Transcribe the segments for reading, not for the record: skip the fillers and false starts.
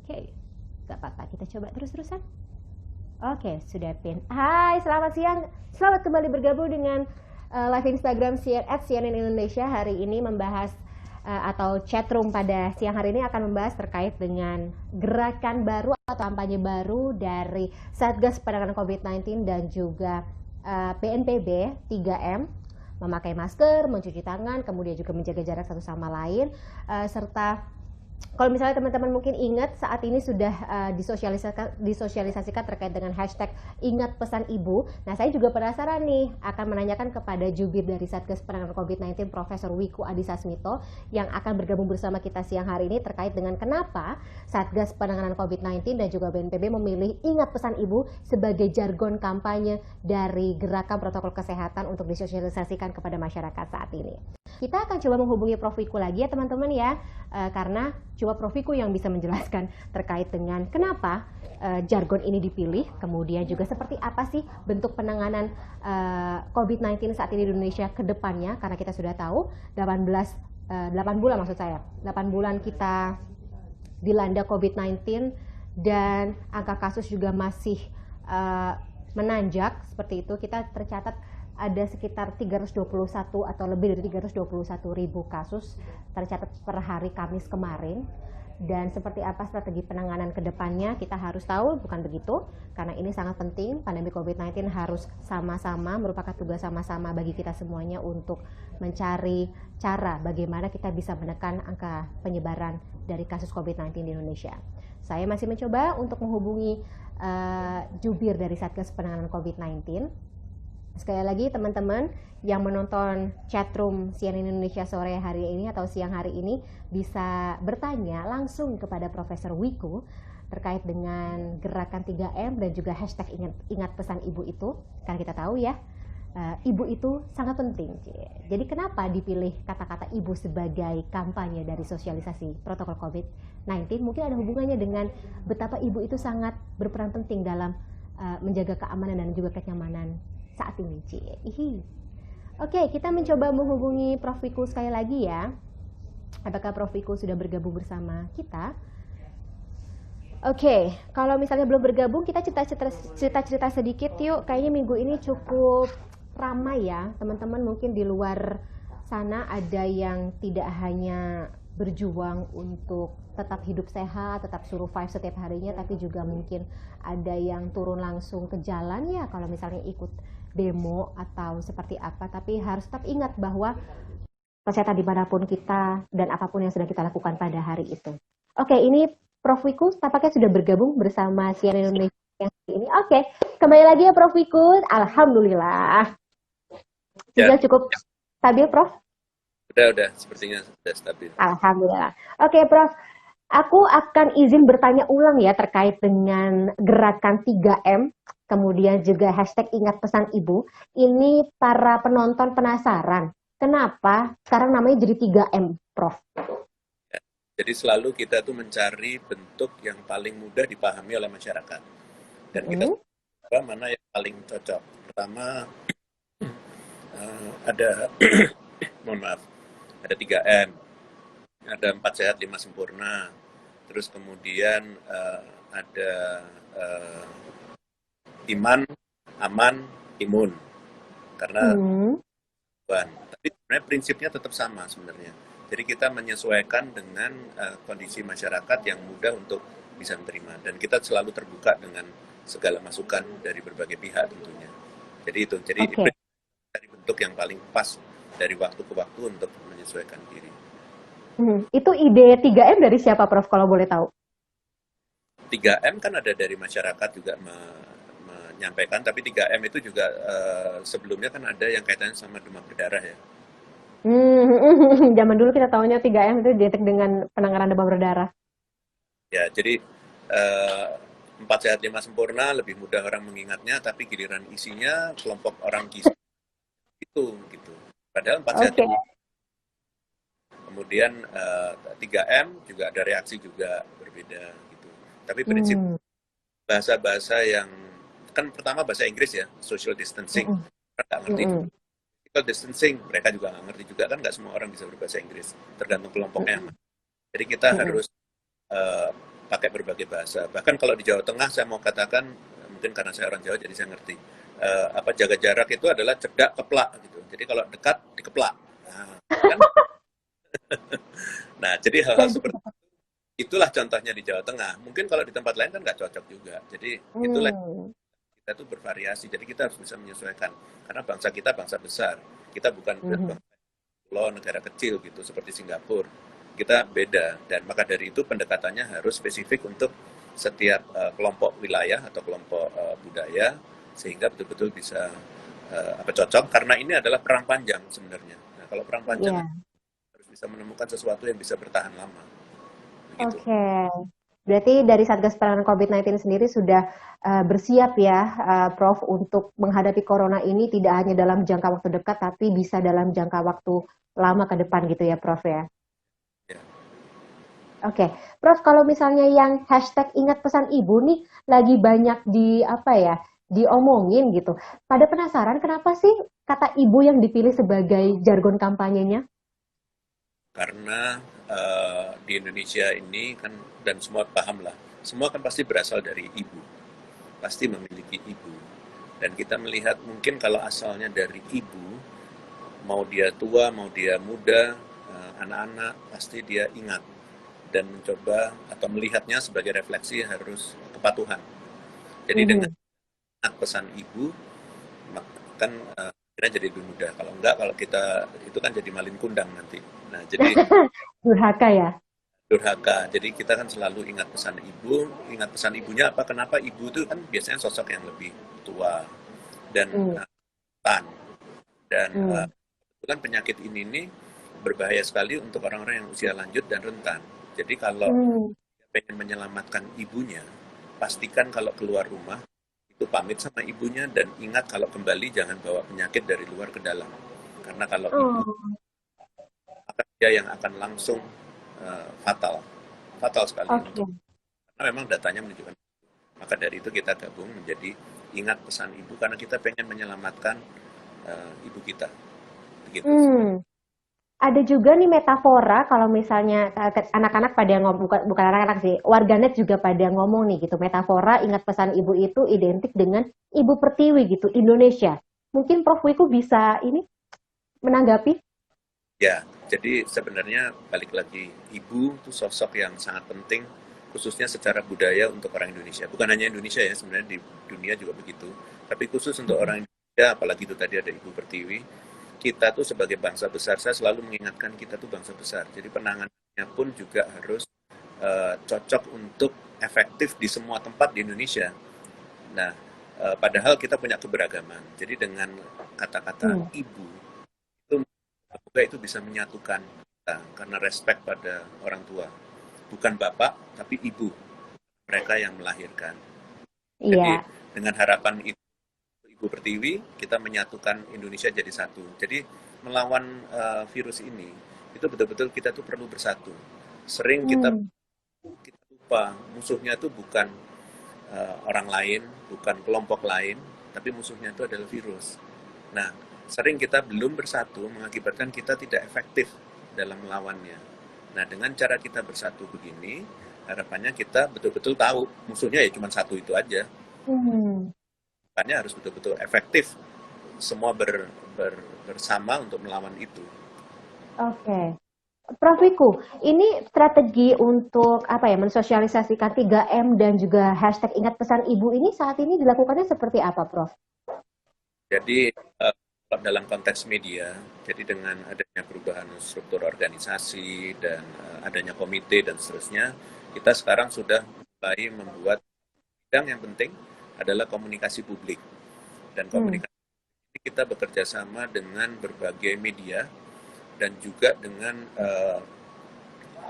Oke, gak apa-apa, kita coba terus-terusan. Oke, sudah pin. Hai, selamat siang. Selamat kembali bergabung dengan live Instagram CNN Indonesia. Hari ini membahas atau chatroom pada siang hari ini akan membahas terkait dengan gerakan baru atau kampanye baru dari Satgas Penanganan COVID-19 dan juga BNPB 3M, memakai masker, mencuci tangan, kemudian juga menjaga jarak satu sama lain, serta kalau misalnya teman-teman mungkin ingat, saat ini sudah disosialisasikan terkait dengan hashtag ingat pesan ibu. Nah, saya juga penasaran nih akan menanyakan kepada jubir dari Satgas Penanganan COVID-19 Profesor Wiku Adhisa Smito yang akan bergabung bersama kita siang hari ini terkait dengan kenapa Satgas Penanganan COVID-19 dan juga BNPB memilih ingat pesan ibu sebagai jargon kampanye dari gerakan protokol kesehatan untuk disosialisasikan kepada masyarakat saat ini. Kita akan coba menghubungi Prof. Wiku lagi ya teman-teman ya, karena coba Prof. Wiku yang bisa menjelaskan terkait dengan kenapa jargon ini dipilih, kemudian juga seperti apa sih bentuk penanganan COVID-19 saat ini di Indonesia ke depannya, karena kita sudah tahu 8 bulan maksud saya, 8 bulan kita dilanda COVID-19 dan angka kasus juga masih menanjak seperti itu. Kita tercatat ada sekitar 321 atau lebih dari 321 ribu kasus tercatat per hari Kamis kemarin. Dan seperti apa strategi penanganan ke depannya kita harus tahu, bukan begitu? Karena ini sangat penting, pandemi COVID-19 harus sama-sama, merupakan tugas sama-sama bagi kita semuanya untuk mencari cara bagaimana kita bisa menekan angka penyebaran dari kasus COVID-19 di Indonesia. Saya masih mencoba untuk menghubungi jubir dari Satgas Penanganan COVID-19. Sekali lagi teman-teman yang menonton chatroom CNN Indonesia sore hari ini atau siang hari ini bisa bertanya langsung kepada Profesor Wiku terkait dengan gerakan 3M dan juga hashtag ingat pesan ibu itu. Karena kita tahu ya, ibu itu sangat penting. Jadi kenapa dipilih kata-kata ibu sebagai kampanye dari sosialisasi protokol COVID-19? Mungkin ada hubungannya dengan betapa ibu itu sangat berperan penting dalam menjaga keamanan dan juga kenyamanan saat ini. Oke, kita mencoba menghubungi Prof. Wiku sekali lagi ya. Apakah Prof. Wiku sudah bergabung bersama kita? Oke, kalau misalnya belum bergabung, kita cerita-cerita sedikit yuk. Kayaknya minggu ini cukup ramai ya. Teman-teman mungkin di luar sana ada yang tidak hanya berjuang untuk tetap hidup sehat, tetap survive setiap harinya, tapi juga mungkin ada yang turun langsung ke jalan ya kalau misalnya ikut demo atau seperti apa. Tapi harus tetap ingat bahwa kesehatan dimanapun kita dan apapun yang sedang kita lakukan pada hari itu. Oke, ini Prof. Wiku tampaknya sudah bergabung bersama CNN Indonesia yang ini. Oke, kembali lagi ya Prof. Wiku. Alhamdulillah. Sudah cukup stabil, Prof? Udah, sepertinya sudah stabil. Alhamdulillah. Oke, Prof. Aku akan izin bertanya ulang ya terkait dengan gerakan 3M, kemudian juga hashtag ingat pesan ibu. Ini para penonton penasaran, kenapa sekarang namanya jadi 3M, Prof? Jadi selalu kita tuh mencari bentuk yang paling mudah dipahami oleh masyarakat. Dan kita mana yang paling cocok. Pertama, ada, mohon maaf, ada 3M, ada 4 sehat 5 sempurna, terus kemudian ada iman, aman, imun, karena tapi sebenarnya prinsipnya tetap sama sebenarnya. Jadi kita menyesuaikan dengan kondisi masyarakat yang mudah untuk bisa menerima, dan kita selalu terbuka dengan segala masukan dari berbagai pihak tentunya. Jadi itu, dari bentuk yang paling pas dari waktu ke waktu untuk menyesuaikan diri. Itu ide 3M dari siapa, Prof, kalau boleh tahu? 3M kan ada dari masyarakat juga menyampaikan, tapi 3M itu juga sebelumnya kan ada yang kaitannya sama demam berdarah ya. Zaman dulu kita tahunya 3M itu identik dengan penanganan demam berdarah. Ya, jadi 4 sehat 5 sempurna lebih mudah orang mengingatnya, tapi giliran isinya kelompok orang gizi itu gitu. Padahal 4 sehat. Kemudian 3M juga ada reaksi juga berbeda gitu. Tapi prinsip bahasa-bahasa yang kan pertama bahasa Inggris ya, social distancing. Nggak ngerti juga. Physical distancing mereka juga nggak ngerti juga, kan nggak semua orang bisa berbahasa Inggris, tergantung kelompoknya. Jadi kita harus pakai berbagai bahasa. Bahkan kalau di Jawa Tengah saya mau katakan, mungkin karena saya orang Jawa jadi saya ngerti, apa jaga jarak itu adalah cedak keplak gitu. Jadi kalau dekat dikeplak. Nah, kan? Nah, jadi hal-hal seperti itulah contohnya di Jawa Tengah. Mungkin kalau di tempat lain kan nggak cocok juga. Jadi itulah kita tuh bervariasi. Jadi kita harus bisa menyesuaikan. Karena bangsa kita bangsa besar. Kita bukan bangsa pulau negara kecil gitu seperti Singapura. Kita beda dan maka dari itu pendekatannya harus spesifik untuk setiap kelompok wilayah atau kelompok budaya sehingga betul-betul bisa cocok karena ini adalah perang panjang sebenarnya. Nah, kalau perang panjang harus bisa menemukan sesuatu yang bisa bertahan lama. Oke. Berarti dari Satgas Penanganan COVID-19 sendiri sudah bersiap ya, Prof, untuk menghadapi corona ini tidak hanya dalam jangka waktu dekat, tapi bisa dalam jangka waktu lama ke depan gitu ya, Prof ya? Ya. Oke, Prof, kalau misalnya yang hashtag ingat pesan ibu nih lagi banyak diomongin gitu. Pada penasaran kenapa sih kata ibu yang dipilih sebagai jargon kampanyenya? Karena di Indonesia ini kan dan semua paham lah, semua kan pasti berasal dari ibu, pasti memiliki ibu. Dan kita melihat mungkin kalau asalnya dari ibu, mau dia tua, mau dia muda, anak-anak pasti dia ingat dan mencoba atau melihatnya sebagai refleksi harus kepatuhan. Jadi dengan pesan ibu, kan kira jadi lebih mudah. Kalau enggak, kalau kita itu kan jadi malin kundang nanti. Nah, jadi durhaka ya. Durhaka. Jadi kita kan selalu ingat pesan ibu, ingat pesan ibunya apa? Kenapa ibu itu kan biasanya sosok yang lebih tua dan rentan. Dan kebetulan penyakit ini berbahaya sekali untuk orang-orang yang usia lanjut dan rentan. Jadi kalau pengen menyelamatkan ibunya, pastikan kalau keluar rumah itu pamit sama ibunya dan ingat kalau kembali jangan bawa penyakit dari luar ke dalam. Karena kalau ibu, maka dia yang akan langsung fatal sekali karena memang datanya menunjukkan. Maka dari itu kita gabung menjadi ingat pesan ibu karena kita pengen menyelamatkan ibu kita. Begitu. Ada juga nih metafora kalau misalnya anak-anak pada ngomong, bukan anak-anak sih, warganet juga pada ngomong nih gitu, metafora ingat pesan ibu itu identik dengan ibu pertiwi gitu, Indonesia. Mungkin Prof Wiku bisa ini menanggapi? Ya, jadi sebenarnya balik lagi, ibu itu sosok yang sangat penting khususnya secara budaya untuk orang Indonesia. Bukan hanya Indonesia ya, sebenarnya di dunia juga begitu. Tapi khusus untuk orang Indonesia, apalagi itu tadi ada Ibu Pertiwi, kita tuh sebagai bangsa besar, saya selalu mengingatkan kita tuh bangsa besar. Jadi penanganannya pun juga harus cocok untuk efektif di semua tempat di Indonesia. Nah, padahal kita punya keberagaman. Jadi dengan kata-kata ibu, itu semoga itu bisa menyatukan kita karena respect pada orang tua. Bukan bapak, tapi ibu. Mereka yang melahirkan. Jadi dengan harapan itu, Ibu Pertiwi, kita menyatukan Indonesia jadi satu. Jadi melawan virus ini, itu betul-betul kita tuh perlu bersatu. Sering kita lupa, musuhnya itu bukan orang lain, bukan kelompok lain, tapi musuhnya itu adalah virus. Nah, sering kita belum bersatu mengakibatkan kita tidak efektif dalam melawannya. Nah, dengan cara kita bersatu begini, harapannya kita betul-betul tahu musuhnya ya cuma satu itu aja. Makanya harus betul-betul efektif semua bersama untuk melawan itu. Oke. Prof Wiku, ini strategi untuk mensosialisasikan 3M dan juga hashtag ingat pesan ibu ini saat ini dilakukannya seperti apa, Prof? Jadi dalam konteks media, jadi dengan adanya perubahan struktur organisasi dan adanya komite dan seterusnya, kita sekarang sudah mulai membuat bidang yang penting adalah komunikasi publik. Dan komunikasi publik kita bekerja sama dengan berbagai media dan juga dengan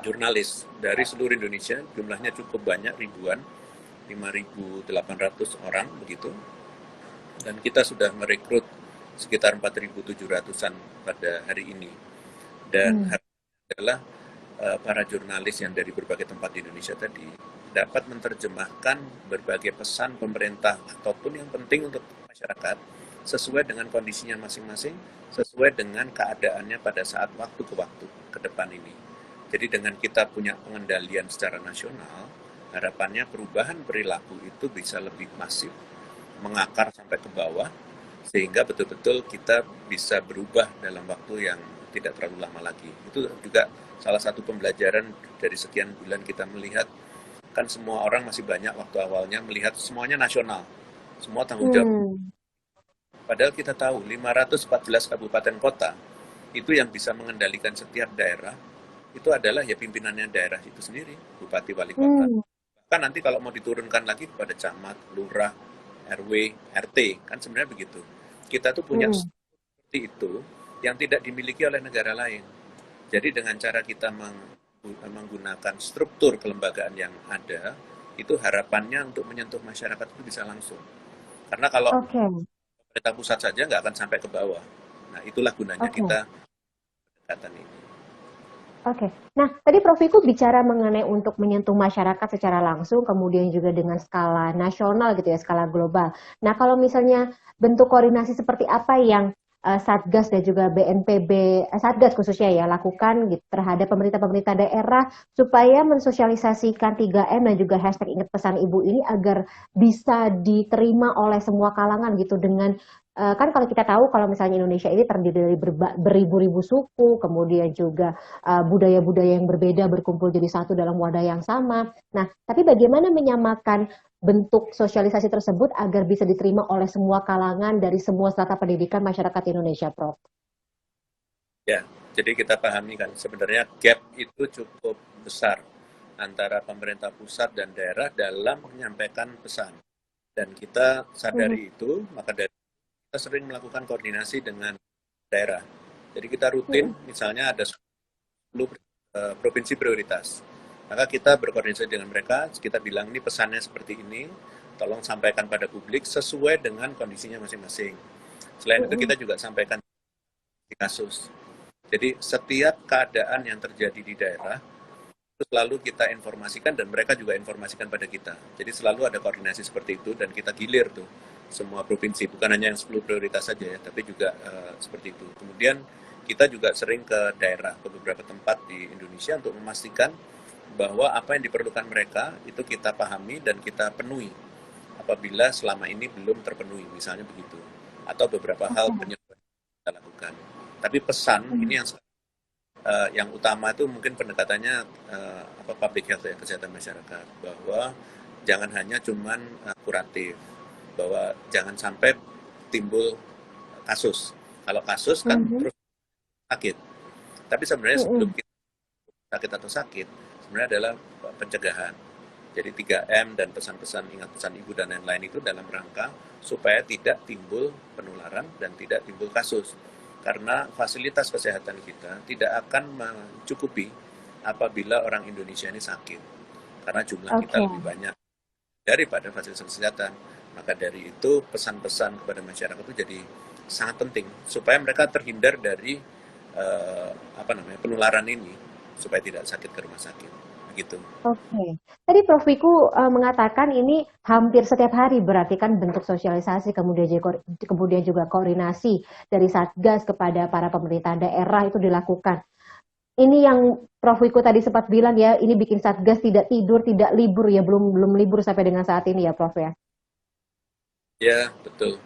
jurnalis dari seluruh Indonesia, jumlahnya cukup banyak, ribuan, 5.800 orang begitu. Dan kita sudah merekrut sekitar 4.700-an pada hari ini. Dan adalah para jurnalis yang dari berbagai tempat di Indonesia tadi dapat menerjemahkan berbagai pesan pemerintah ataupun yang penting untuk masyarakat sesuai dengan kondisinya masing-masing, sesuai dengan keadaannya pada saat waktu ke waktu ke depan ini. Jadi dengan kita punya pengendalian secara nasional, harapannya perubahan perilaku itu bisa lebih masif, mengakar sampai ke bawah, sehingga betul-betul kita bisa berubah dalam waktu yang tidak terlalu lama lagi. Itu juga salah satu pembelajaran dari sekian bulan kita melihat, kan semua orang masih banyak waktu awalnya melihat semuanya nasional, semua tanggung jawab. Padahal kita tahu 514 kabupaten kota itu yang bisa mengendalikan setiap daerah itu adalah ya pimpinannya daerah itu sendiri, bupati, wali kota. Bahkan nanti kalau mau diturunkan lagi kepada camat, lurah, RW, RT, kan sebenarnya begitu. Kita tuh punya seperti itu yang tidak dimiliki oleh negara lain. Jadi dengan cara kita menggunakan struktur kelembagaan yang ada, itu harapannya untuk menyentuh masyarakat itu bisa langsung. Karena kalau pemerintah pusat saja nggak akan sampai ke bawah. Nah, itulah gunanya kita pendekatan ini. Oke. Nah, tadi Prof. Wiku bicara mengenai untuk menyentuh masyarakat secara langsung, kemudian juga dengan skala nasional gitu ya, skala global. Nah, kalau misalnya bentuk koordinasi seperti apa yang Satgas dan juga BNPB, Satgas khususnya ya, lakukan gitu, terhadap pemerintah-pemerintah daerah supaya mensosialisasikan 3M dan juga hashtag ingat pesan ibu ini agar bisa diterima oleh semua kalangan gitu dengan kan kalau kita tahu kalau misalnya Indonesia ini terdiri dari beribu-ribu suku, kemudian juga budaya-budaya yang berbeda berkumpul jadi satu dalam wadah yang sama. Nah, tapi bagaimana menyamakan bentuk sosialisasi tersebut agar bisa diterima oleh semua kalangan dari semua strata pendidikan masyarakat Indonesia, Prof? Ya, jadi kita pahami kan sebenarnya gap itu cukup besar antara pemerintah pusat dan daerah dalam menyampaikan pesan. Dan kita sadari itu, maka dari kita sering melakukan koordinasi dengan daerah. Jadi kita rutin, misalnya ada 10 provinsi prioritas. Maka kita berkoordinasi dengan mereka, kita bilang ini pesannya seperti ini, tolong sampaikan pada publik sesuai dengan kondisinya masing-masing. Selain itu kita juga sampaikan di kasus. Jadi setiap keadaan yang terjadi di daerah, itu selalu kita informasikan dan mereka juga informasikan pada kita. Jadi selalu ada koordinasi seperti itu dan kita gilir tuh semua provinsi, bukan hanya yang 10 prioritas saja ya, tapi juga seperti itu. Kemudian kita juga sering ke daerah, ke beberapa tempat di Indonesia untuk memastikan bahwa apa yang diperlukan mereka itu kita pahami dan kita penuhi apabila selama ini belum terpenuhi, misalnya begitu. Atau beberapa hal penyesuaian kita lakukan. Tapi pesan ini yang utama itu mungkin pendekatannya public health ya, kesehatan masyarakat, bahwa jangan hanya cuman kuratif, bahwa jangan sampai timbul kasus. Kalau kasus kan terus sakit. Tapi sebenarnya sebelum kita sakit atau sakit, sebenarnya adalah pencegahan. Jadi 3M dan pesan-pesan ingat pesan ibu dan lain-lain itu dalam rangka supaya tidak timbul penularan dan tidak timbul kasus. Karena fasilitas kesehatan kita tidak akan mencukupi apabila orang Indonesia ini sakit. Karena jumlah kita lebih banyak daripada fasilitas kesehatan. Maka dari itu pesan-pesan kepada masyarakat itu jadi sangat penting supaya mereka terhindar dari penularan ini supaya tidak sakit ke rumah sakit. Begitu. Oke. Tadi Prof. Wiku mengatakan ini hampir setiap hari berarti kan bentuk sosialisasi kemudian juga koordinasi dari Satgas kepada para pemerintah daerah itu dilakukan. Ini yang Prof. Wiku tadi sempat bilang ya, ini bikin Satgas tidak tidur, tidak libur ya, belum libur sampai dengan saat ini ya, Prof ya. Ya, betul.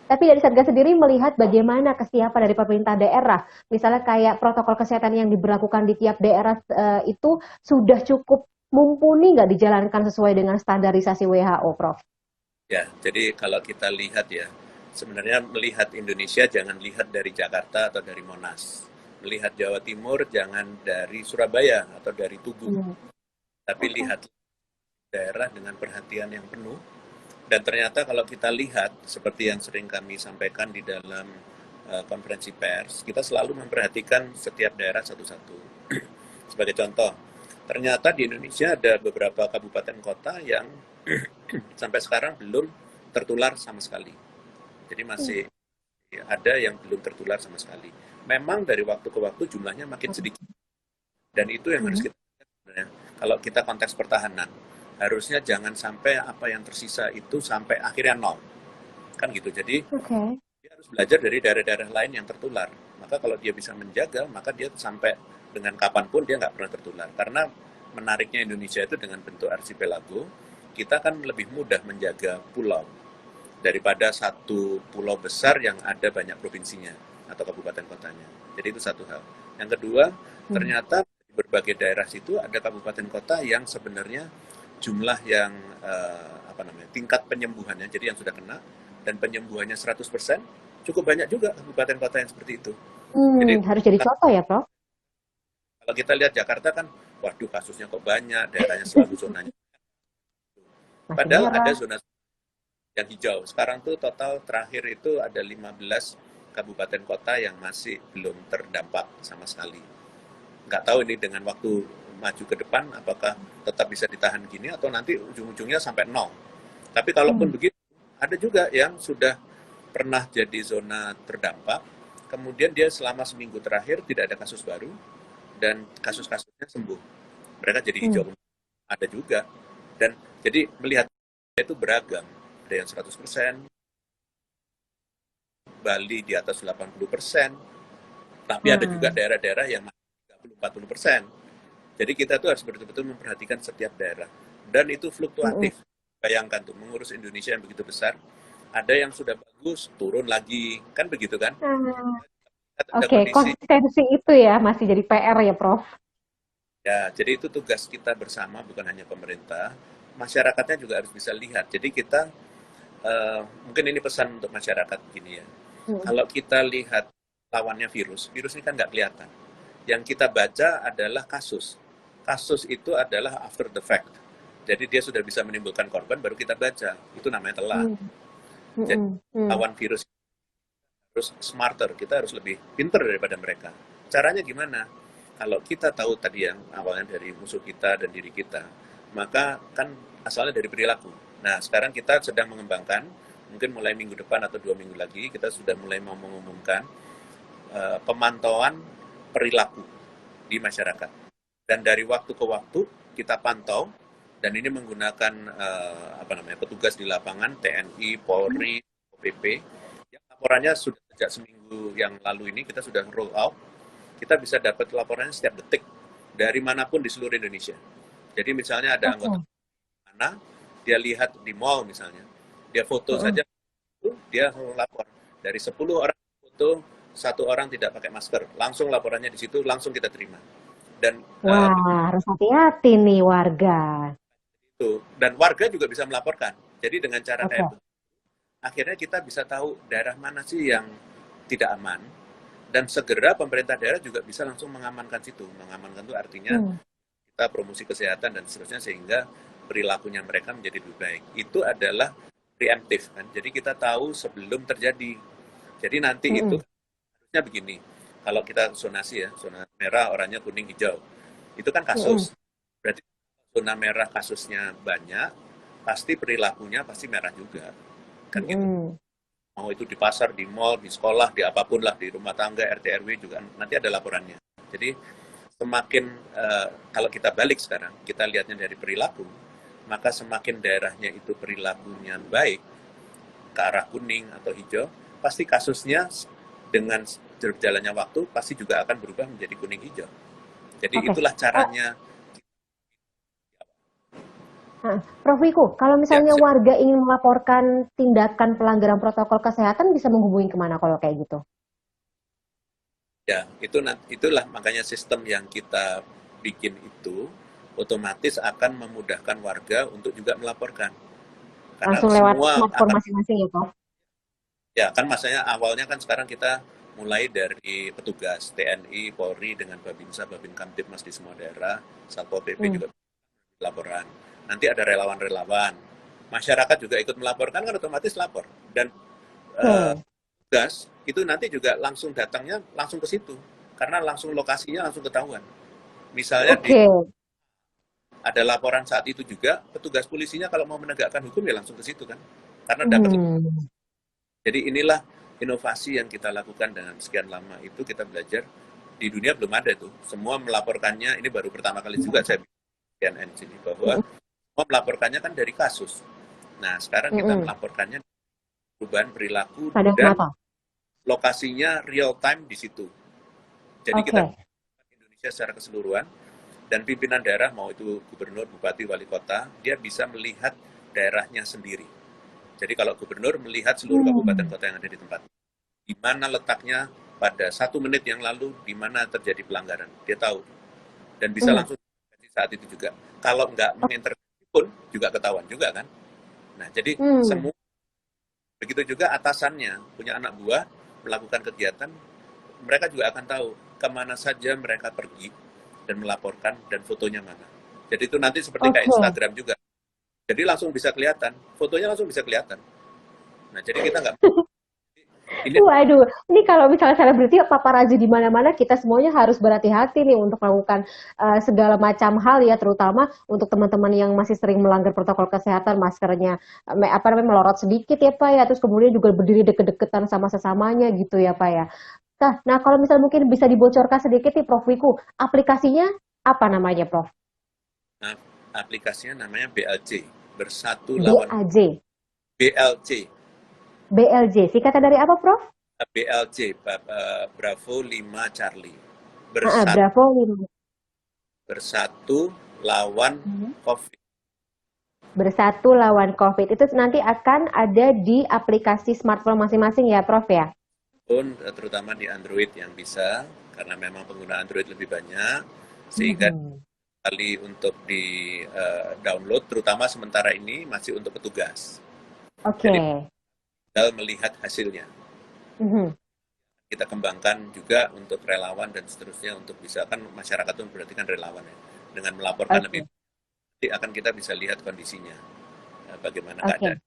Tapi dari Satgas sendiri melihat bagaimana kesiapan dari pemerintah daerah, misalnya kayak protokol kesehatan yang diberlakukan di tiap daerah itu sudah cukup mumpuni nggak dijalankan sesuai dengan standarisasi WHO, Prof? Ya, jadi kalau kita lihat ya, sebenarnya melihat Indonesia jangan lihat dari Jakarta atau dari Monas. Melihat Jawa Timur jangan dari Surabaya atau dari Tugu. Tapi lihat daerah dengan perhatian yang penuh. Dan ternyata kalau kita lihat, seperti yang sering kami sampaikan di dalam konferensi pers, kita selalu memperhatikan setiap daerah satu-satu. Sebagai contoh, ternyata di Indonesia ada beberapa kabupaten kota yang sampai sekarang belum tertular sama sekali. Jadi masih ada yang belum tertular sama sekali. Memang dari waktu ke waktu jumlahnya makin sedikit. Dan itu yang harus kita lihat sebenarnya. Kalau kita konteks pertahanan, harusnya jangan sampai apa yang tersisa itu sampai akhirnya nol. Kan gitu. Jadi dia harus belajar dari daerah-daerah lain yang tertular. Maka kalau dia bisa menjaga, maka dia sampai dengan kapanpun dia nggak pernah tertular. Karena menariknya Indonesia itu dengan bentuk arsipelago, kita kan lebih mudah menjaga pulau daripada satu pulau besar yang ada banyak provinsinya atau kabupaten kotanya. Jadi itu satu hal. Yang kedua, ternyata di berbagai daerah situ ada kabupaten kota yang sebenarnya jumlah yang tingkat penyembuhannya, jadi yang sudah kena dan penyembuhannya 100%, cukup banyak juga kabupaten kota yang seperti itu. Jadi Harus jadi contoh ya, Prof. kalau kita lihat Jakarta kan, waduh kasusnya kok banyak, daerahnya selalu zonanya. Padahal ada zona yang hijau. Sekarang tuh total terakhir itu ada 15 kabupaten kota yang masih belum terdampak sama sekali. Nggak tahu ini dengan waktu maju ke depan apakah tetap bisa ditahan gini atau nanti ujung-ujungnya sampai nol. Tapi kalaupun begitu, ada juga yang sudah pernah jadi zona terdampak, kemudian dia selama seminggu terakhir tidak ada kasus baru dan kasus-kasusnya sembuh. Mereka jadi hijau. Ada juga. Dan jadi melihat itu beragam. Ada yang 100%, Bali di atas 80%, tapi ada juga daerah-daerah yang masih 30-40%. Jadi kita tuh harus betul-betul memperhatikan setiap daerah. Dan itu fluktuatif. Bayangkan tuh, mengurus Indonesia yang begitu besar, ada yang sudah bagus, turun lagi, kan begitu kan? Oke, konsistensi itu ya masih jadi PR ya, Prof. Ya, jadi itu tugas kita bersama, bukan hanya pemerintah, masyarakatnya juga harus bisa lihat. Jadi kita mungkin ini pesan untuk masyarakat gini ya. Kalau kita lihat lawannya virus ini kan nggak kelihatan. Yang kita baca adalah kasus. Kasus itu adalah after the fact. Jadi dia sudah bisa menimbulkan korban, baru kita baca. Itu namanya telat. Jadi lawan virus harus smarter, kita harus lebih pinter daripada mereka. Caranya gimana? Kalau kita tahu tadi yang awalnya dari musuh kita dan diri kita, maka kan asalnya dari perilaku. Nah, sekarang kita sedang mengembangkan, mungkin mulai minggu depan atau 2 minggu lagi, kita sudah mulai mau mengumumkan pemantauan perilaku di masyarakat. Dan dari waktu ke waktu kita pantau, dan ini menggunakan petugas di lapangan, TNI, Polri, OPP, yang laporannya sudah sejak seminggu yang lalu ini kita sudah roll out, kita bisa dapat laporannya setiap detik dari manapun di seluruh Indonesia. Jadi misalnya ada anggota mana, dia lihat di mall misalnya, dia foto saja, dia lapor. Dari 10 orang foto, 1 orang tidak pakai masker, langsung laporannya di situ, langsung kita terima. Dan harus hati-hati nih warga. Dan warga juga bisa melaporkan. Jadi dengan cara kayak itu, akhirnya kita bisa tahu daerah mana sih yang tidak aman, dan segera pemerintah daerah juga bisa langsung mengamankan situ. Mengamankan itu artinya kita promosi kesehatan dan seterusnya sehingga perilakunya mereka menjadi lebih baik. Itu adalah preemptif kan. Jadi kita tahu sebelum terjadi. Jadi nanti itu harusnya begini. Kalau kita zonasi ya, zona merah, oranye, kuning, hijau. Itu kan kasus. Berarti zona merah kasusnya banyak, pasti perilakunya pasti merah juga. Kan gitu. Mau itu di pasar, di mall, di sekolah, di apapun lah, di rumah tangga, RT RW juga nanti ada laporannya. Jadi semakin kalau kita balik sekarang, kita lihatnya dari perilaku, maka semakin daerahnya itu perilakunya baik ke arah kuning atau hijau, pasti kasusnya dengan berjalannya waktu pasti juga akan berubah menjadi kuning hijau. Jadi itulah caranya. Prof Wiku, kalau misalnya warga ingin melaporkan tindakan pelanggaran protokol kesehatan bisa menghubungi kemana kalau kayak gitu? Ya, itulah makanya sistem yang kita bikin itu otomatis akan memudahkan warga untuk juga melaporkan. Karena langsung lewat semua smartphone masing-masing ya, Prof? Ya, kan masanya awalnya kan sekarang kita mulai dari petugas TNI, Polri dengan Babinsa, Babinkamtibmas di semua daerah, Satpol PP juga laporan. Nanti ada relawan-relawan. Masyarakat juga ikut melaporkan kan otomatis lapor. Dan petugas itu nanti juga langsung datangnya langsung ke situ. Karena langsung lokasinya langsung ketahuan. Misalnya ada laporan saat itu juga, petugas polisinya kalau mau menegakkan hukum ya langsung ke situ kan. Karena dapat. Jadi inilah inovasi yang kita lakukan dengan sekian lama itu kita belajar. Di dunia belum ada tuh. Semua melaporkannya, ini baru pertama kali juga saya bikin CNN sini, bahwa semua melaporkannya kan dari kasus. Nah, sekarang kita melaporkannya perubahan perilaku dan lokasinya real time di situ. Jadi kita Indonesia secara keseluruhan, Dan pimpinan daerah, mau itu gubernur, bupati, wali kota, dia bisa melihat daerahnya sendiri. Jadi kalau gubernur melihat seluruh kabupaten kota yang ada di tempat, di mana letaknya pada 1 menit yang lalu, di mana terjadi pelanggaran, dia tahu dan bisa langsung saat itu juga. Kalau nggak mengintervensi pun juga ketahuan juga kan. Nah jadi semua, begitu juga atasannya punya anak buah melakukan kegiatan, mereka juga akan tahu kemana saja mereka pergi dan melaporkan dan fotonya mana. Jadi itu nanti seperti kayak Instagram juga. Jadi langsung bisa kelihatan, fotonya langsung bisa kelihatan. Nah jadi kita nggak ini. Waduh, ini kalau misalnya selebriti paparazzi di mana-mana, kita semuanya harus berhati-hati nih untuk melakukan segala macam hal ya, terutama untuk teman-teman yang masih sering melanggar protokol kesehatan, maskernya melorot sedikit ya Pak ya, terus kemudian juga berdiri deket-deketan sama sesamanya gitu ya Pak ya. Nah kalau misalnya mungkin bisa dibocorkan sedikit nih Prof Wiku, aplikasinya apa namanya Prof? Nah, aplikasinya namanya BLC, Bersatu Lawan BAJ. BLC. BLJ, singkatan dari apa Prof? BLC, Bravo 5 Charlie. Bersatu, Bravo 5. bersatu lawan COVID. Bersatu lawan COVID. Itu nanti akan ada di aplikasi smartphone masing-masing ya Prof ya? Terutama di Android yang bisa, karena memang pengguna Android lebih banyak, sehingga kali untuk di download, terutama sementara ini masih untuk petugas. Jadi tinggal melihat hasilnya. Kita kembangkan juga untuk relawan dan seterusnya, untuk bisa, kan masyarakat itu berarti kan relawan ya, dengan melaporkan lebih nanti akan kita bisa lihat kondisinya bagaimana keadaan.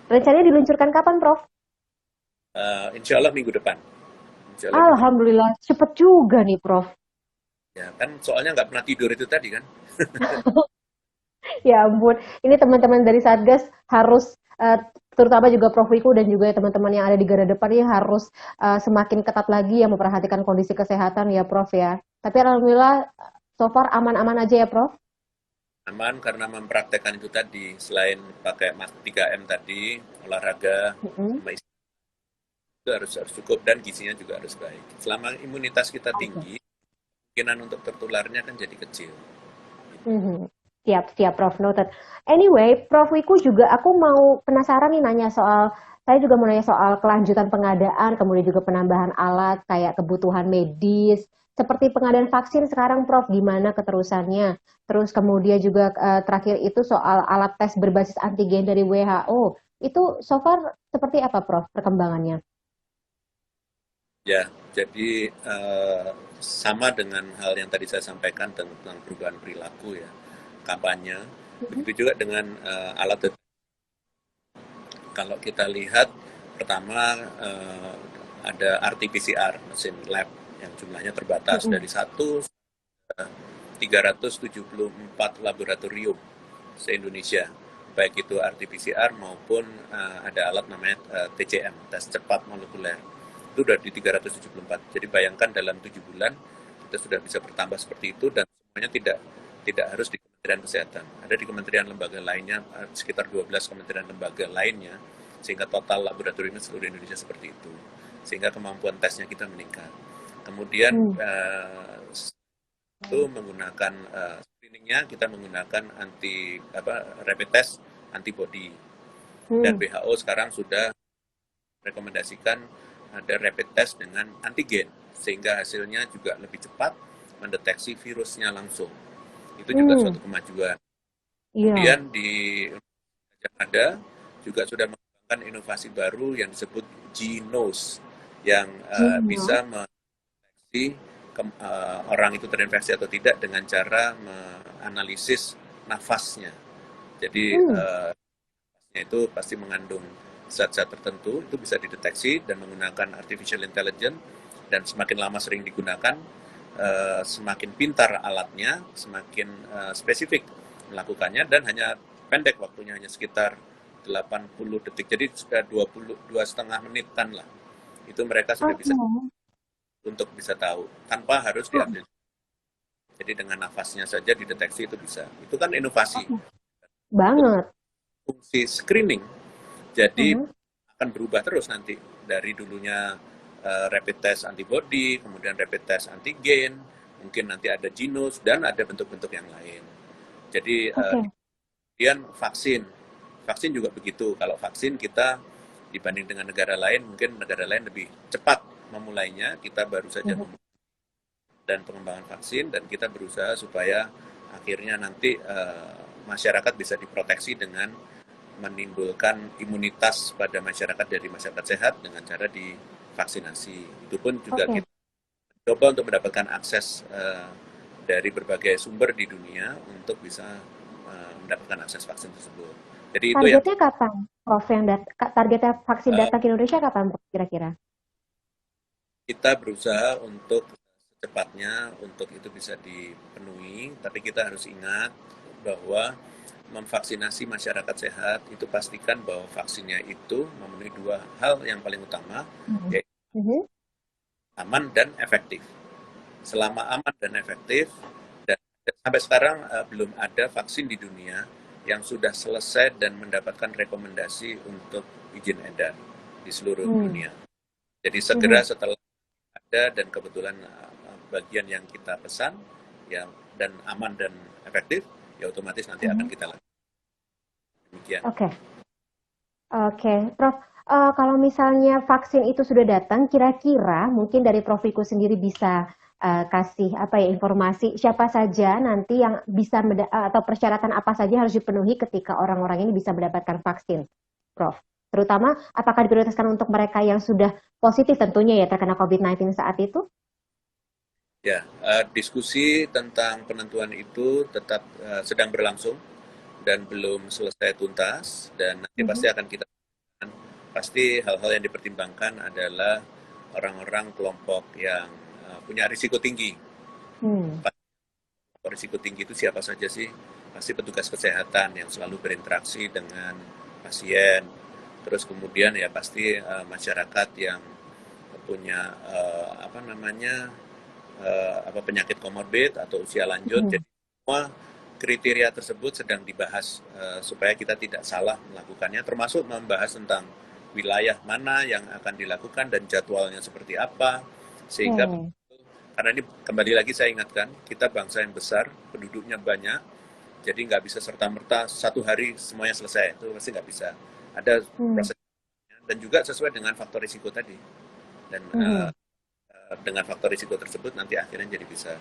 Rencananya diluncurkan kapan Prof? Insya Allah minggu depan. Alhamdulillah, cepet juga nih Prof. Ya kan soalnya nggak pernah tidur itu tadi kan. Ya ampun, ini teman-teman dari Satgas harus terutama juga Prof Wiku dan juga teman-teman yang ada di garda depan ini harus semakin ketat lagi yang memperhatikan kondisi kesehatan ya Prof ya. Tapi alhamdulillah so far aman-aman aja ya Prof. Aman karena mempraktekkan itu tadi, selain pakai 3M tadi, olahraga, itu harus cukup dan gizinya juga harus baik. Selama imunitas kita tinggi, kemungkinan untuk tertularnya kan jadi kecil. Siap Prof, noted. Anyway, Prof Wiku juga aku mau penasaran nih saya juga mau nanya soal kelanjutan pengadaan, kemudian juga penambahan alat kayak kebutuhan medis, seperti pengadaan vaksin sekarang Prof, gimana keterusannya? Terus kemudian juga terakhir itu soal alat tes berbasis antigen dari WHO. Itu so far seperti apa Prof perkembangannya? Ya, jadi sama dengan hal yang tadi saya sampaikan tentang perubahan perilaku ya, kampanye. Begitu juga dengan alat deteksi. Kalau kita lihat, pertama ada RT-PCR, mesin lab yang jumlahnya terbatas dari 374 laboratorium se-Indonesia, baik itu RT-PCR maupun ada alat namanya TCM, tes cepat molekuler. Itu sudah di 374. Jadi bayangkan dalam 7 bulan kita sudah bisa bertambah seperti itu, dan semuanya tidak harus di Kementerian Kesehatan. Ada di kementerian lembaga lainnya, sekitar 12 kementerian lembaga lainnya, sehingga total laboratoriumnya seluruh Indonesia seperti itu. Sehingga kemampuan tesnya kita meningkat. Kemudian itu menggunakan screeningnya, kita menggunakan rapid test antibody. Dan WHO sekarang sudah rekomendasikan ada rapid test dengan antigen, sehingga hasilnya juga lebih cepat mendeteksi virusnya langsung. Itu juga suatu kemajuan. Kemudian di Kanada juga sudah mengembangkan inovasi baru yang disebut Genos, yang bisa mendeteksi orang itu terinfeksi atau tidak dengan cara menganalisis nafasnya. Jadi nafasnya itu pasti mengandung zat-zat tertentu, itu bisa dideteksi dan menggunakan artificial intelligence, dan semakin lama sering digunakan, semakin pintar alatnya, semakin spesifik melakukannya, dan hanya pendek waktunya, hanya sekitar 80 detik. Jadi sudah 2,5 menitan lah. Itu mereka sudah bisa untuk bisa tahu tanpa harus diambil. Jadi dengan nafasnya saja dideteksi itu bisa. Itu kan inovasi. Banget. Fungsi screening jadi akan berubah terus nanti, dari dulunya rapid test antibody, kemudian rapid test antigen, mungkin nanti ada Genos, dan ada bentuk-bentuk yang lain. Jadi Oke. kemudian vaksin juga begitu. Kalau vaksin kita dibanding dengan negara lain, mungkin negara lain lebih cepat memulainya, kita baru saja memulai dan pengembangan vaksin, dan kita berusaha supaya akhirnya nanti masyarakat bisa diproteksi dengan menimbulkan imunitas pada masyarakat dari masyarakat sehat dengan cara divaksinasi. Itu pun juga Oke. kita coba untuk mendapatkan akses dari berbagai sumber di dunia untuk bisa mendapatkan akses vaksin tersebut. Jadi itu yang Targetnya kapan, Prof? Targetnya vaksin uh, datang ke Indonesia kapan, Prof, kira-kira? kita berusaha untuk secepatnya untuk itu bisa dipenuhi, tapi kita harus ingat bahwa memvaksinasi masyarakat sehat itu pastikan bahwa vaksinnya itu memenuhi dua hal yang paling utama, yaitu aman dan efektif. Selama aman dan efektif, dan sampai sekarang belum ada vaksin di dunia yang sudah selesai dan mendapatkan rekomendasi untuk izin edar di seluruh dunia. Jadi segera setelah ada dan kebetulan bagian yang kita pesan ya dan aman dan efektif, ya otomatis nanti akan kita lakukan. Demikian. Oke, Prof. Kalau misalnya vaksin itu sudah datang, kira-kira mungkin dari Prof Wiku sendiri bisa kasih informasi siapa saja nanti yang bisa atau persyaratan apa saja harus dipenuhi ketika orang-orang ini bisa mendapatkan vaksin, Prof. Terutama apakah diprioritaskan untuk mereka yang sudah positif tentunya ya terkena COVID-19 saat itu? Ya, diskusi tentang penentuan itu tetap sedang berlangsung dan belum selesai tuntas, dan nanti pasti akan kita pasti hal-hal yang dipertimbangkan adalah orang-orang kelompok yang punya risiko tinggi. Risiko tinggi itu siapa saja sih? Pasti petugas kesehatan yang selalu berinteraksi dengan pasien. Terus kemudian ya pasti masyarakat yang punya penyakit komorbid atau usia lanjut. Jadi semua kriteria tersebut sedang dibahas supaya kita tidak salah melakukannya, termasuk membahas tentang wilayah mana yang akan dilakukan dan jadwalnya seperti apa, sehingga karena ini kembali lagi saya ingatkan, kita bangsa yang besar, penduduknya banyak, jadi nggak bisa serta-merta satu hari semuanya selesai, itu pasti nggak bisa. Ada prosesnya, dan juga sesuai dengan faktor risiko tadi. Dan dengan faktor risiko tersebut nanti akhirnya jadi bisa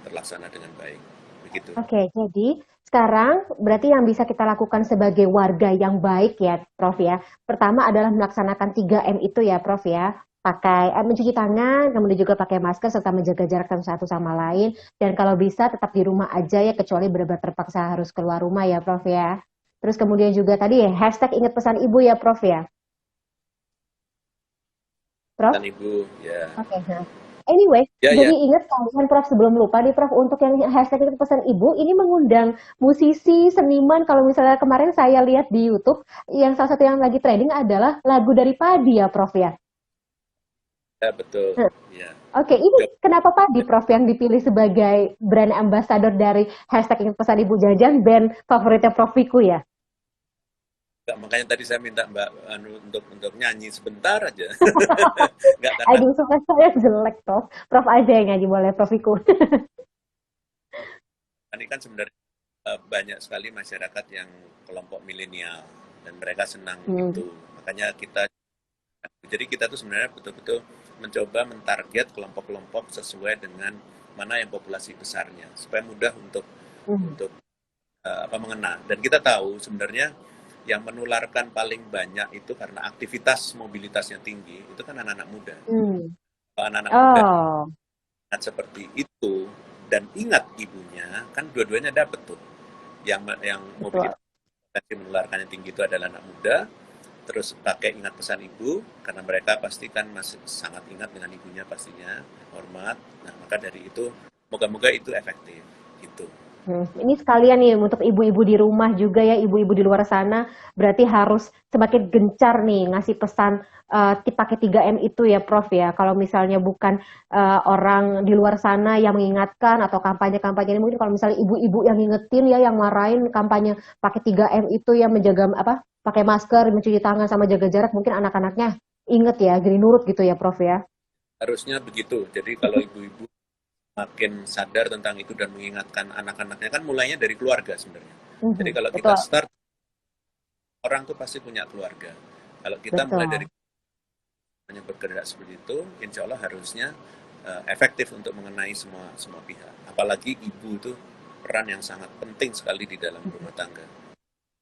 terlaksana dengan baik. Begitu. Oke, jadi sekarang berarti yang bisa kita lakukan sebagai warga yang baik ya, Prof ya. Pertama adalah melaksanakan 3M itu ya, Prof ya. Pakai mencuci tangan, kemudian juga pakai masker serta menjaga jarak satu sama lain. Dan kalau bisa tetap di rumah aja ya, kecuali benar-benar terpaksa harus keluar rumah ya, Prof ya. Terus kemudian juga tadi ya, hashtag ingat pesan ibu ya, Prof ya. Prof? Dan Ibu, ya. Oke, anyway, jadi ingat kalian Prof sebelum lupa nih Prof untuk yang hashtag itu pesan ibu ini mengundang musisi, seniman. Kalau misalnya kemarin saya lihat di YouTube yang salah satu yang lagi trending adalah lagu dari Padi ya Prof ya. Ya betul. Ya. Oke, ini kenapa Padi Prof yang dipilih sebagai brand ambassador dari hashtag ingat pesan ibu, jajan band favoritnya Prof Wiku ya? Makanya tadi saya minta Mbak untuk nyanyi sebentar aja. Aduh, suka saya jelek Prof. Prof aja yang nyanyi boleh, Prof Wiku. Ini kan sebenarnya banyak sekali masyarakat yang kelompok milenial dan mereka senang itu. Makanya jadi kita tuh sebenarnya betul-betul mencoba mentarget kelompok-kelompok sesuai dengan mana yang populasi besarnya supaya mudah untuk mengena. Dan kita tahu sebenarnya yang menularkan paling banyak itu karena aktivitas mobilitasnya tinggi, itu kan anak-anak muda. Anak-anak muda seperti itu dan ingat ibunya, kan dua-duanya dapat tuh. Yang mobilitas menularkan yang tinggi itu adalah anak muda, terus pakai ingat pesan ibu, karena mereka pasti kan masih sangat ingat dengan ibunya pastinya, hormat. Nah, maka dari itu, moga-moga itu efektif, gitu. Ini sekalian nih untuk ibu-ibu di rumah juga ya, ibu-ibu di luar sana berarti harus semakin gencar nih ngasih pesan pakai 3M itu ya Prof ya. Kalau misalnya bukan orang di luar sana yang mengingatkan atau kampanye-kampanye ini, mungkin kalau misalnya ibu-ibu yang ngingetin ya, yang marahin kampanye pakai 3M itu ya, menjaga pakai masker, mencuci tangan sama jaga jarak, mungkin anak-anaknya inget ya, jadi nurut gitu ya Prof ya. Harusnya begitu. Jadi kalau ibu-ibu makin sadar tentang itu dan mengingatkan anak-anaknya kan mulainya dari keluarga sebenarnya. Jadi kalau kita Betul, start, orang tuh pasti punya keluarga. Kalau kita mulai dari betul. hanya bergerak seperti itu, insya Allah harusnya efektif untuk mengenai semua semua pihak. Apalagi ibu itu peran yang sangat penting sekali di dalam rumah tangga.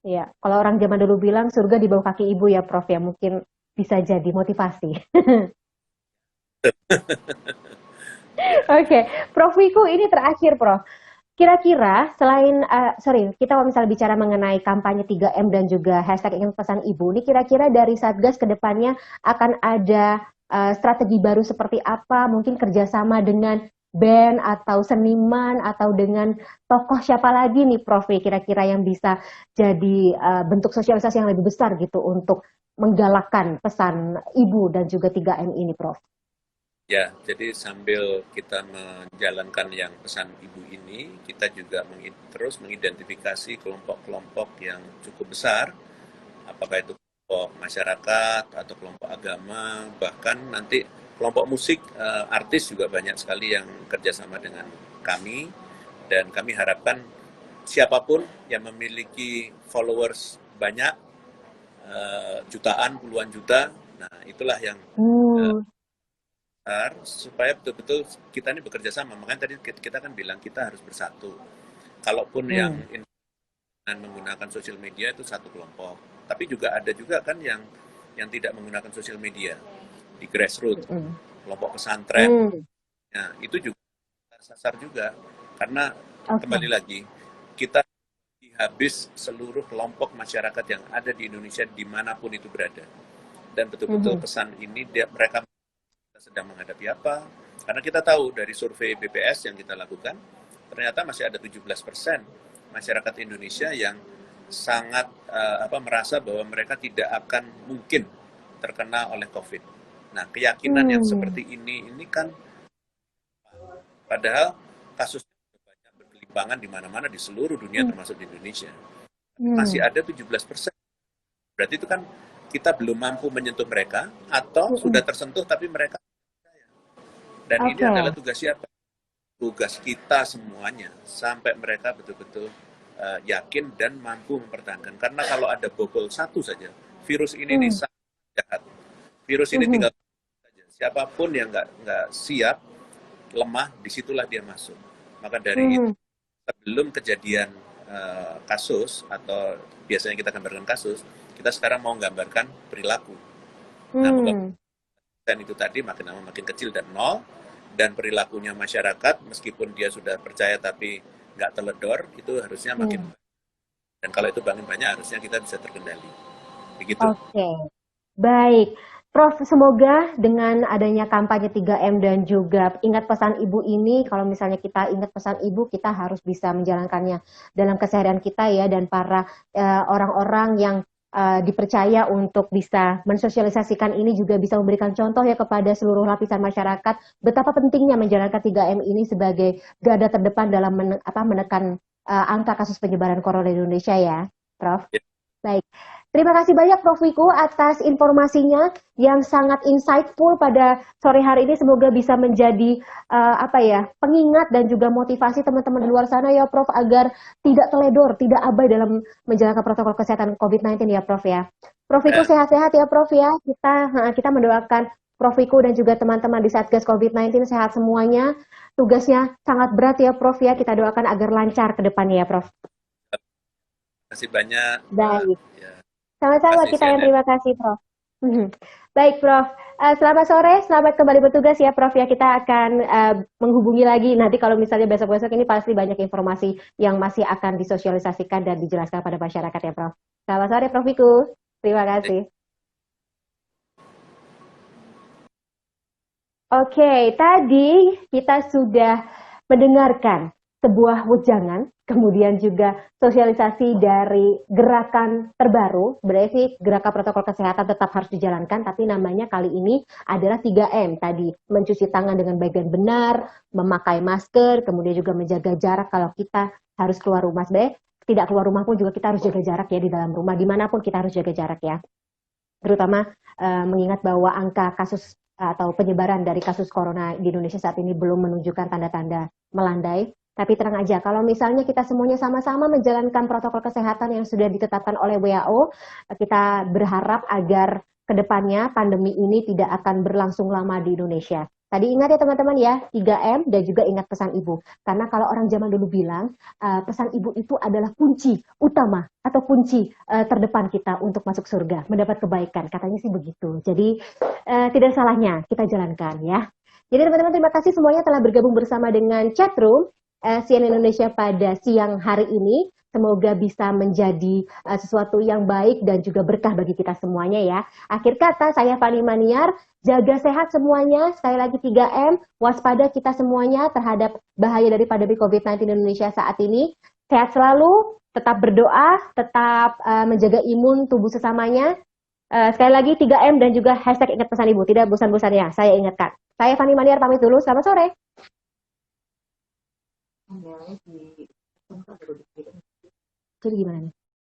Iya, kalau orang zaman dulu bilang surga di bawah kaki ibu ya Prof ya, mungkin bisa jadi motivasi. Ya, Oke, Prof Wiku ini terakhir Prof. Kira-kira selain, sorry, kita kalau misalnya bicara mengenai kampanye 3M dan juga hashtag ingin pesan ibu, ini kira-kira dari Satgas ke depannya akan ada strategi baru seperti apa? Mungkin kerjasama dengan band atau seniman atau dengan tokoh siapa lagi nih Prof kira-kira yang bisa jadi bentuk sosialisasi yang lebih besar gitu untuk menggalakkan pesan ibu dan juga 3M ini Prof. ya, jadi sambil kita menjalankan yang pesan ibu ini, kita juga terus mengidentifikasi kelompok-kelompok yang cukup besar, apakah itu kelompok masyarakat atau kelompok agama, bahkan nanti kelompok musik, artis juga banyak sekali yang kerjasama dengan kami, dan kami harapkan siapapun yang memiliki followers banyak, jutaan, puluhan juta, nah itulah yang Hmm, supaya betul-betul kita ini bekerja sama. Makanya tadi kita kan bilang kita harus bersatu. Kalaupun yang hmm, menggunakan sosial media itu satu kelompok, tapi juga ada juga kan yang tidak menggunakan sosial media di grassroots, hmm, kelompok pesantren. hmm. Nah, itu juga sasar juga karena Oke. kembali lagi kita habis seluruh kelompok masyarakat yang ada di Indonesia dimanapun itu berada dan betul-betul Mhm. pesan ini mereka sedang menghadapi apa. Karena kita tahu dari survei BPS yang kita lakukan, ternyata masih ada 17% masyarakat Indonesia yang sangat merasa bahwa mereka tidak akan mungkin terkena oleh COVID. Nah, keyakinan yang Hmm, seperti ini kan padahal kasusnya banyak berkelimpangan di mana-mana di seluruh dunia hmm, termasuk di Indonesia. Masih hmm, ada 17%. Berarti itu kan kita belum mampu menyentuh mereka atau sudah mhm. tersentuh tapi mereka. Dan ini Oke. adalah tugas siapa? Tugas kita semuanya sampai mereka betul-betul yakin dan mampu mempertahankan. Karena kalau ada bobol satu saja, virus ini nih Hmm, sangat jahat. Virus ini mhm. tinggal saja. Siapapun yang nggak siap, lemah, disitulah dia masuk. Maka dari itu Mhm. sebelum kejadian kasus atau biasanya kita gambarkan kasus, kita sekarang mau gambarkan perilaku. Nah, mudah Hmm, dan itu tadi makin lama makin kecil dan nol, dan perilakunya masyarakat meskipun dia sudah percaya tapi nggak teledor itu harusnya makin, hmm. dan kalau itu makin banyak harusnya kita bisa terkendali begitu. Oke. Baik. Prof, semoga dengan adanya kampanye 3M dan juga ingat pesan ibu ini, kalau misalnya kita ingat pesan ibu, kita harus bisa menjalankannya dalam keseharian kita ya, dan para orang-orang yang dipercaya untuk bisa mensosialisasikan ini juga bisa memberikan contoh ya kepada seluruh lapisan masyarakat betapa pentingnya menjalankan 3M ini sebagai garda terdepan dalam menekan angka kasus penyebaran corona di Indonesia ya, Prof. Ya, Baik. Terima kasih banyak Prof. Wiku atas informasinya yang sangat insightful pada sore hari ini. Semoga bisa menjadi pengingat dan juga motivasi teman-teman di luar sana ya Prof agar tidak teledor, tidak abai dalam menjalankan protokol kesehatan COVID-19 ya Prof ya. Prof Wiku ya. sehat-sehat ya Prof ya. Kita mendoakan Prof Wiku dan juga teman-teman di Satgas COVID-19 sehat semuanya. Tugasnya sangat berat ya Prof ya. Kita doakan agar lancar ke depannya ya Prof. Terima kasih banyak Mbak. Baik. Ya, terima Sama-sama kasih kita yang CNN. terima kasih, Prof. Mhm. Baik, Prof. Selamat sore, selamat kembali bertugas ya, Prof. Ya, kita akan menghubungi lagi nanti kalau misalnya besok-besok ini pasti banyak informasi yang masih akan disosialisasikan dan dijelaskan pada masyarakat ya, Prof. Selamat sore, Prof. Wiku. Terima kasih. Oke, tadi kita sudah mendengarkan sebuah wejangan, kemudian juga sosialisasi dari gerakan terbaru, berarti gerakan protokol kesehatan tetap harus dijalankan, tapi namanya kali ini adalah 3M tadi, mencuci tangan dengan baik dan benar, memakai masker, kemudian juga menjaga jarak kalau kita harus keluar rumah. Sebenarnya tidak keluar rumah pun juga kita harus jaga jarak ya di dalam rumah, dimanapun kita harus jaga jarak ya. terutama mengingat bahwa angka kasus atau penyebaran dari kasus corona di Indonesia saat ini belum menunjukkan tanda-tanda melandai. Tapi tenang aja, kalau misalnya kita semuanya sama-sama menjalankan protokol kesehatan yang sudah ditetapkan oleh WHO, kita berharap agar kedepannya pandemi ini tidak akan berlangsung lama di Indonesia. Tadi ingat ya teman-teman ya, 3M dan juga ingat pesan ibu. Karena kalau orang zaman dulu bilang, pesan ibu itu adalah kunci utama atau kunci terdepan kita untuk masuk surga, mendapat kebaikan. Katanya sih begitu. Jadi tidak salahnya kita jalankan ya. Jadi teman-teman terima kasih semuanya telah bergabung bersama dengan chatroom CNN Indonesia pada siang hari ini. Semoga bisa menjadi sesuatu yang baik dan juga berkah bagi kita semuanya ya. Akhir kata saya Fani Maniar, jaga sehat semuanya, sekali lagi 3M, waspada kita semuanya terhadap bahaya dari pandemi COVID-19 di Indonesia saat ini. Sehat selalu, tetap berdoa, tetap menjaga imun tubuh sesamanya. Sekali lagi 3M dan juga hashtag ingat pesan ibu, tidak bosan-bosannya, saya ingatkan. Saya Fani Maniar pamit dulu, selamat sore. Jadi gimana nih?